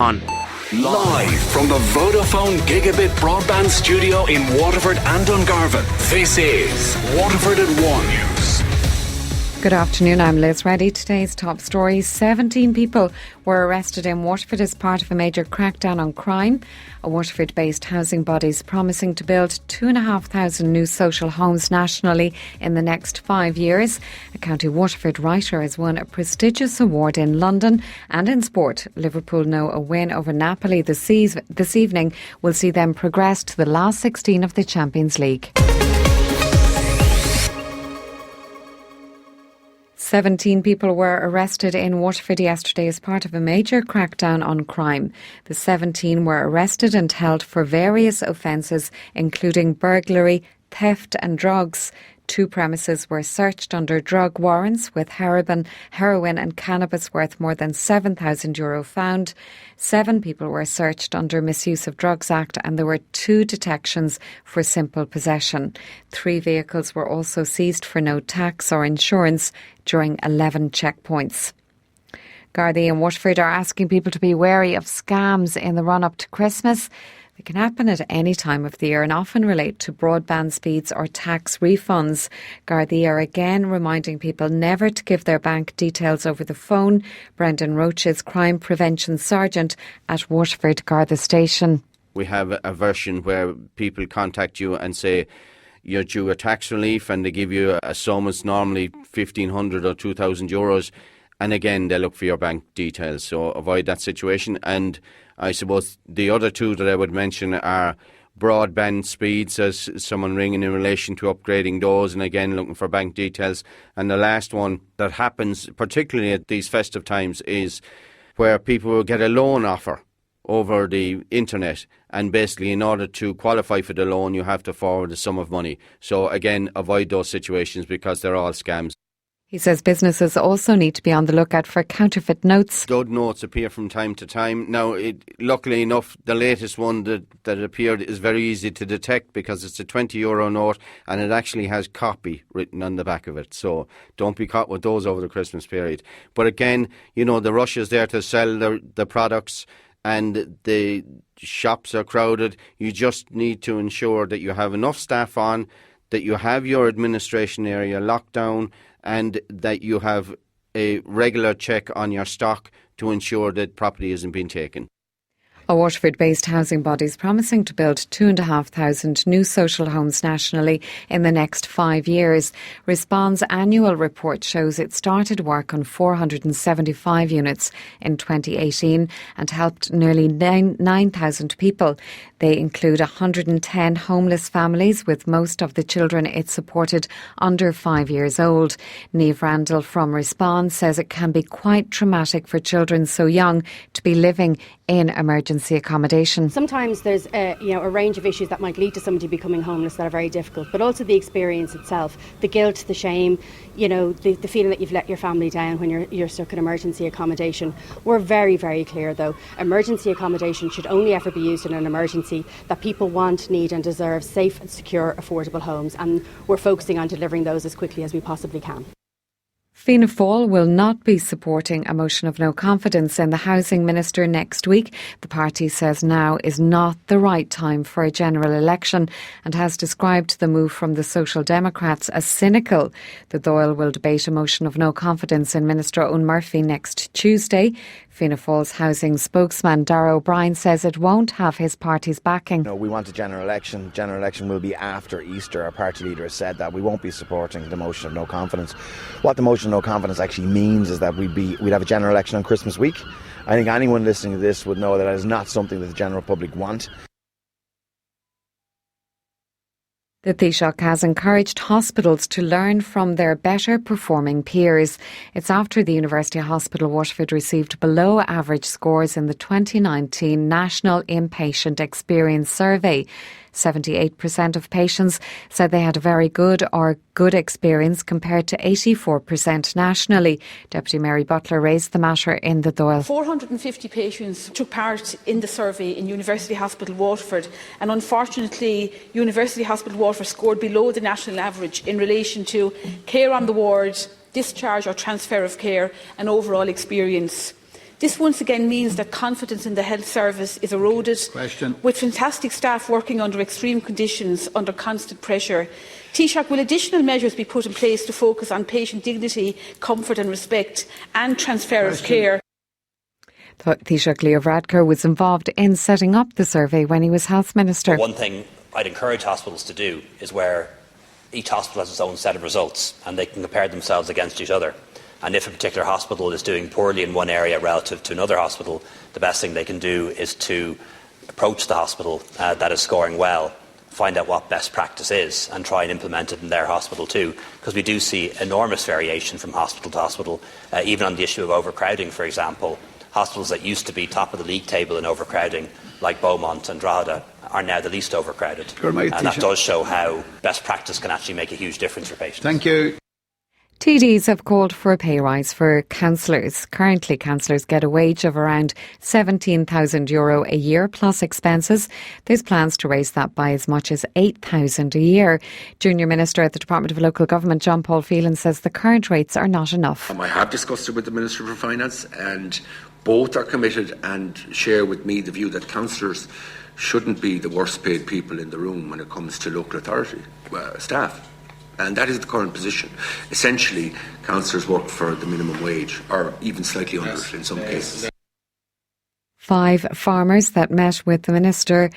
On. Live from the Vodafone Gigabit Broadband Studio in Waterford and Dungarvan, this is Waterford at 1 News. Good afternoon, I'm Liz Reddy. Today's top stories: 17 people were arrested in Waterford as part of a major crackdown on crime. A Waterford-based housing body is promising to build 2,500 new social homes nationally in the next 5 years. A County Waterford writer has won a prestigious award in London. And in sport, Liverpool know a win over Napoli this evening will see them progress to the last 16 of the Champions League. 17 people were arrested in Waterford yesterday as part of a major crackdown on crime. The 17 were arrested and held for various offences, including burglary, theft and drugs. 2 premises were searched under drug warrants, with heroin and cannabis worth more than €7,000 found. 7 people were searched under Misuse of Drugs Act, and there were 2 detections for simple possession. 3 vehicles were also seized for no tax or insurance during 11 checkpoints. Gardaí in Waterford are asking people to be wary of scams in the run-up to Christmas. They can happen at any time of the year and often relate to broadband speeds or tax refunds. Gardaí are again reminding people never to give their bank details over the phone. Brendan Roach is Crime Prevention Sergeant at Waterford Garda Station. We have a version where people contact you and say you're due a tax relief, and they give you a sum. It's normally 1,500 or 2,000 euros. And again, they look for your bank details. So avoid that situation. And I suppose the other 2 that I would mention are broadband speeds, as someone ringing in relation to upgrading those, and again looking for bank details. And the last one that happens particularly at these festive times is where people will get a loan offer over the internet, and basically in order to qualify for the loan you have to forward a sum of money. So again, avoid those situations because they're all scams. He says businesses also need to be on the lookout for counterfeit notes. Dud notes appear from time to time. Now, luckily enough, the latest one that appeared is very easy to detect because it's a €20 note and it actually has copy written on the back of it. So don't be caught with those over the Christmas period. But again, you know, the rush is there to sell the products and the shops are crowded. You just need to ensure that you have enough staff on, that you have your administration area locked down, and that you have a regular check on your stock to ensure that property isn't being taken. A Waterford-based housing body is promising to build 2,500 new social homes nationally in the next 5 years. Respond's annual report shows it started work on 475 units in 2018 and helped nearly 9,000 people. They include 110 homeless families, with most of the children it supported under 5 years old. Niamh Randall from Respond says it can be quite traumatic for children so young to be living in emergency accommodation. Sometimes there's a range of issues that might lead to somebody becoming homeless that are very difficult, but also the experience itself, the guilt, the shame, the feeling that you've let your family down when you're stuck in emergency accommodation. We're very, very clear though, emergency accommodation should only ever be used in an emergency, that people want, need and deserve safe and secure, affordable homes, and we're focusing on delivering those as quickly as we possibly can. Fianna Fáil will not be supporting a motion of no confidence in the Housing Minister next week. The party says now is not the right time for a general election and has described the move from the Social Democrats as cynical. The Dáil will debate a motion of no confidence in Minister Eoin Murphy next Tuesday. Fianna Fáil's housing spokesman Darragh O'Brien says it won't have his party's backing. No, we want a general election. General election will be after Easter. Our party leader has said that we won't be supporting the motion of no confidence. What the motion of no confidence actually means is that we'd have a general election on Christmas week. I think anyone listening to this would know that is not something that the general public want. The Taoiseach has encouraged hospitals to learn from their better performing peers. It's after the University Hospital Waterford received below average scores in the 2019 National Inpatient Experience Survey. 78% of patients said they had a very good or good experience compared to 84% nationally. Deputy Mary Butler raised the matter in the Dáil. 450 patients took part in the survey in University Hospital Waterford, and unfortunately University Hospital Waterford scored below the national average in relation to care on the ward, discharge or transfer of care and overall experience. This once again means that confidence in the health service is eroded, with fantastic staff working under extreme conditions, under constant pressure. Taoiseach, will additional measures be put in place to focus on patient dignity, comfort and respect and transfer of care? Taoiseach Leo Varadkar was involved in setting up the survey when he was Health Minister. One thing I'd encourage hospitals to do is where each hospital has its own set of results and they can compare themselves against each other. And if a particular hospital is doing poorly in one area relative to another hospital, the best thing they can do is to approach the hospital that is scoring well, find out what best practice is and try and implement it in their hospital too, because we do see enormous variation from hospital to hospital, even on the issue of overcrowding, for example. Hospitals that used to be top of the league table in overcrowding, like Beaumont and Drogheda, are now the least overcrowded. And that does show how best practice can actually make a huge difference for patients. Thank you. TDs have called for a pay rise for councillors. Currently, councillors get a wage of around €17,000 a year plus expenses. There's plans to raise that by as much as €8,000 a year. Junior Minister at the Department of Local Government, John Paul Phelan, says the current rates are not enough. I have discussed it with the Minister for Finance, and both are committed and share with me the view that councillors shouldn't be the worst paid people in the room when it comes to local authority staff. And that is the current position. Essentially, councillors work for the minimum wage, or even slightly under it in some cases. 5 farmers that met with the Minister,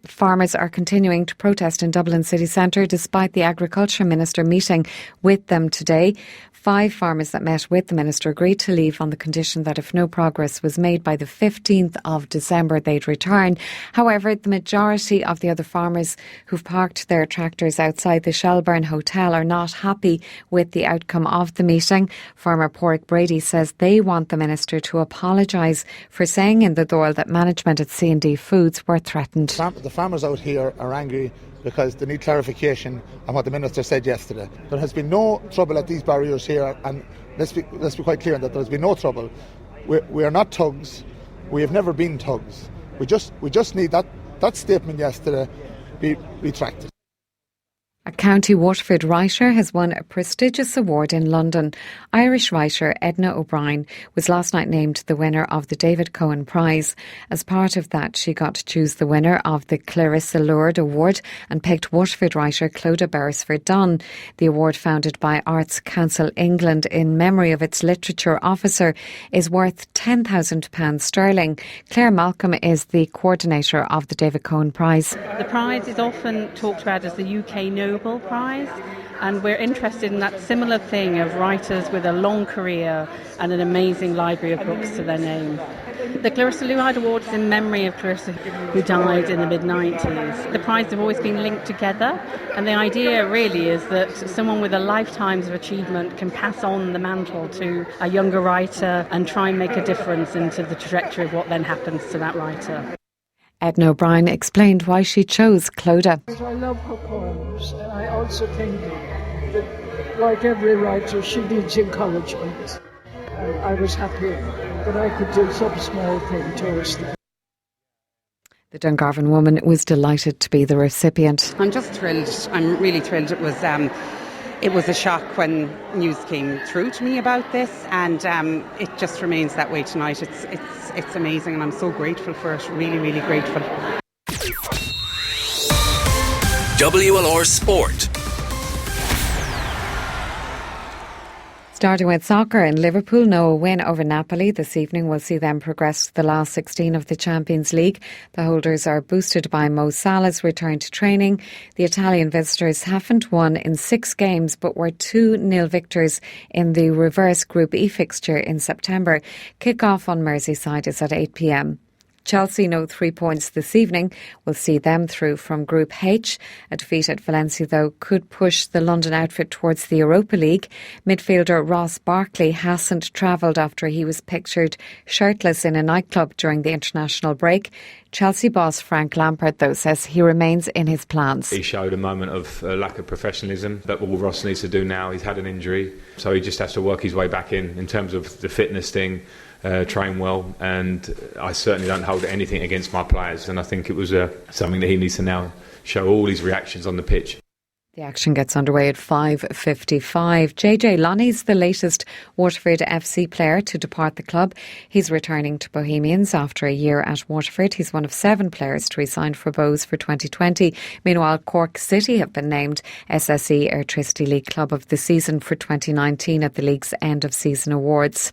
farmers are continuing to protest in Dublin city centre despite the Agriculture Minister meeting with them today. 5 farmers that met with the Minister agreed to leave on the condition that if no progress was made by the 15th of December, they'd return. However, the majority of the other farmers who've parked their tractors outside the Shelburne Hotel are not happy with the outcome of the meeting. Farmer Porrick Brady says they want the Minister to apologise for saying in the Dáil that management at C&D Foods were threatened. The farmers out here are angry because they need clarification on what the Minister said yesterday. There has been no trouble at these barriers here, and let's be quite clear on that. There has been no trouble. We are not thugs. We have never been thugs. We just need that statement yesterday be retracted. A County Waterford writer has won a prestigious award in London. Irish writer Edna O'Brien was last night named the winner of the David Cohen Prize. As part of that, she got to choose the winner of the Clarissa Lord Award and picked Waterford writer Clodagh Beresford Dunn. The award, founded by Arts Council England in memory of its literature officer, is worth £10,000 sterling. Claire Malcolm is the coordinator of the David Cohen Prize. The prize is often talked about as the UK Nobel Prize, and we're interested in that similar thing of writers with a long career and an amazing library of books to their name. The Clarissa Lord Award is in memory of Clarissa, who died in the mid-90s. The prizes have always been linked together, and the idea really is that someone with a lifetime of achievement can pass on the mantle to a younger writer and try and make a difference into the trajectory of what then happens to that writer. Edna O'Brien explained why she chose Clodagh. I love her poems, and I also think that, like every writer, she needs encouragement. I was happy that I could do some small thing towards them. The Dungarvan woman was delighted to be the recipient. I'm just thrilled. I'm really thrilled. It was a shock when news came through to me about this, and it just remains that way tonight. It's amazing, and I'm so grateful for it. Really, really grateful. WLR Sport. Starting with soccer in Liverpool, no win over Napoli this evening will see them progress to the last 16 of the Champions League. The holders are boosted by Mo Salah's return to training. The Italian visitors haven't won in 6 games but were 2-0 victors in the reverse Group E fixture in September. Kick-off on Merseyside is at 8 p.m. Chelsea, no 3 points this evening, will see them through from Group H. A defeat at Valencia, though, could push the London outfit towards the Europa League. Midfielder Ross Barkley hasn't travelled after he was pictured shirtless in a nightclub during the international break. Chelsea boss Frank Lampard, though, says he remains in his plans. He showed a moment of lack of professionalism that all Ross needs to do now. He's had an injury, so he just has to work his way back in terms of the fitness thing. Train well, and I certainly don't hold anything against my players, and I think it was something that he needs to now show all his reactions on the pitch. The action gets underway at 5:55. JJ Lonnie's the latest Waterford FC player to depart the club. He's returning to Bohemians after a year at Waterford. He's one of 7 players to resign for Bohs for 2020. Meanwhile, Cork City have been named SSE Airtricity League Club of the Season for 2019 at the league's end of season awards.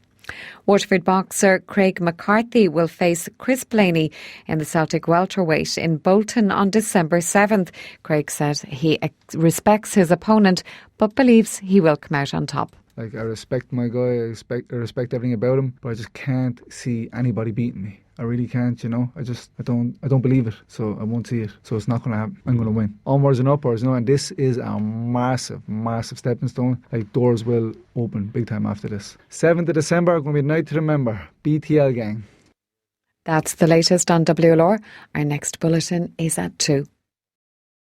Waterford boxer Craig McCarthy will face Chris Blaney in the Celtic welterweight in Bolton on December 7th. Craig said he respects his opponent but believes he will come out on top. I respect my guy, I respect everything about him, but I just can't see anybody beating me. I really can't, I don't believe it, so I won't see it. So it's not going to happen. I'm going to win. Onwards and upwards, and this is a massive, massive stepping stone. Doors will open big time after this. 7th of December, going to be a night to remember. BTL gang. That's the latest on WLR. Our next bulletin is at 2.